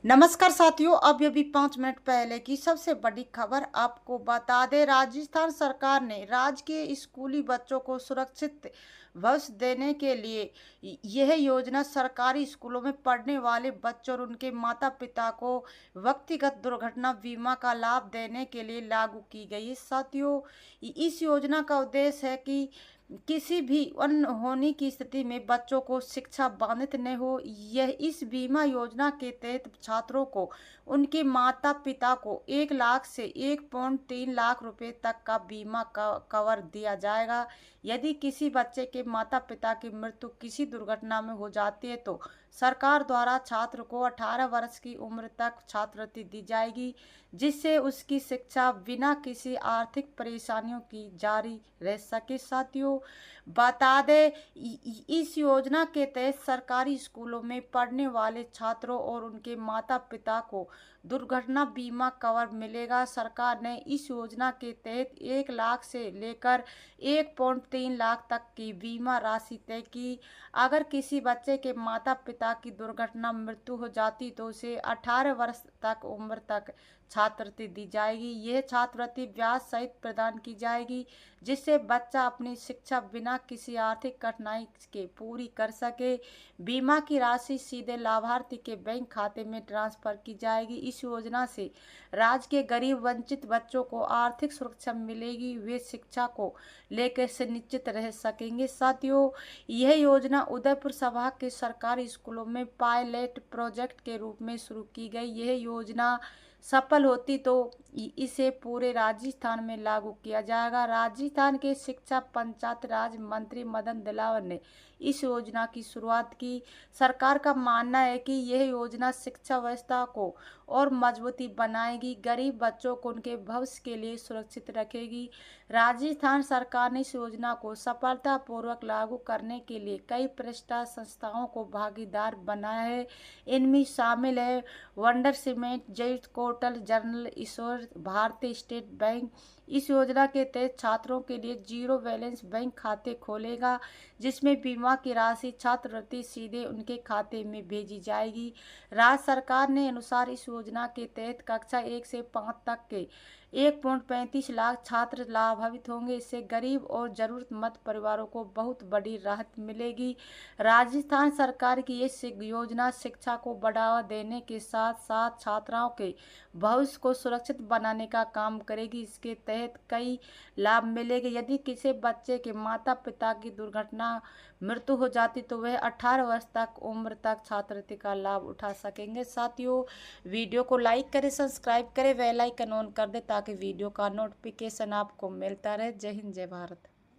नमस्कार साथियों, अब अभी 5 मिनट पहले की सबसे बड़ी खबर आपको बता दें। राजस्थान सरकार ने राज्य के स्कूली बच्चों को सुरक्षित भविष्य देने के लिए यह योजना सरकारी स्कूलों में पढ़ने वाले बच्चों और उनके माता पिता को व्यक्तिगत दुर्घटना बीमा का लाभ देने के लिए लागू की गई है। साथियों, इस योजना का उद्देश्य है कि किसी भी अनहोनी की स्थिति में बच्चों को शिक्षा बाधित न हो। यह इस बीमा योजना के तहत छात्रों को उनके माता पिता को 1 लाख से 1.3 लाख रुपए तक का बीमा कवर दिया जाएगा। यदि किसी बच्चे के माता पिता की मृत्यु किसी दुर्घटना में हो जाती है तो सरकार द्वारा छात्र को 18 वर्ष की उम्र तक छात्रवृत्ति दी जाएगी, जिससे उसकी शिक्षा बिना किसी आर्थिक परेशानियों की जारी रह सके। साथियों, बता दें, इस योजना के तहत सरकारी स्कूलों में पढ़ने वाले छात्रों और उनके माता पिता को दुर्घटना बीमा कवर मिलेगा। सरकार ने इस योजना के तहत 1 लाख से लेकर 1.3 लाख तक की बीमा राशि तय की। अगर किसी बच्चे के माता पिता की दुर्घटना मृत्यु हो जाती तो उसे 18 वर्ष तक उम्र तक छात्रवृत्ति दी जाएगी। यह छात्रवृत्ति ब्याज सहित प्रदान की जाएगी, जिससे बच्चा अपनी शिक्षा बिना किसी आर्थिक कठिनाई के पूरी कर सके। बीमा की राशि सीधे लाभार्थी के बैंक खाते में ट्रांसफर की जाएगी। इस योजना से राज्य के गरीब वंचित बच्चों को आर्थिक सुरक्षा मिलेगी, वे शिक्षा को लेकर से निश्चित रह सकेंगे। साथियों, यह योजना उदयपुर संभाग के सरकारी स्कूलों में पायलट प्रोजेक्ट के रूप में शुरू की गई। यह योजना सफल होती तो इसे पूरे राजस्थान में लागू किया जाएगा। राजस्थान के शिक्षा पंचायत राज मंत्री मदन दिलावर ने इस योजना की शुरुआत की। सरकार का मानना है कि यह योजना शिक्षा व्यवस्था को और मजबूती बनाएगी, गरीब बच्चों को उनके भविष्य के लिए सुरक्षित रखेगी। राजस्थान सरकार ने इस योजना को सफलतापूर्वक लागू करने के लिए कई प्रतिष्ठित संस्थाओं को भागीदार बनाया है। इनमें शामिल है वंडर सीमेंट, जैत कोटल, जनरल ईश्वर, भारतीय स्टेट बैंक। इस योजना के तहत छात्रों के लिए जीरो बैलेंस बैंक खाते खोलेगा, जिसमें बीमा की राशि छात्रवृत्ति सीधे उनके खाते में भेजी जाएगी। राज्य सरकार ने अनुसार इस योजना के तहत कक्षा 1 से 5 तक के 1.35 लाख छात्र लाभान्वित होंगे। इससे गरीब और जरूरतमंद परिवारों को बहुत बड़ी राहत मिलेगी। राजस्थान सरकार की ये योजना शिक्षा को बढ़ावा देने के साथ साथ छात्राओं के भविष्य को सुरक्षित बनाने का काम करेगी। इसके तहत कई लाभ मिलेंगे। यदि किसी बच्चे के माता पिता की दुर्घटना मृत्यु हो जाती तो वह 18 वर्ष तक उम्र तक छात्रवृत्ति का लाभ उठा सकेंगे। साथियों, वीडियो को लाइक करें, सब्सक्राइब करें, बेल आइकन ऑन कर दें ताकि वीडियो का नोटिफिकेशन आपको मिलता रहे। जय हिंद, जय भारत।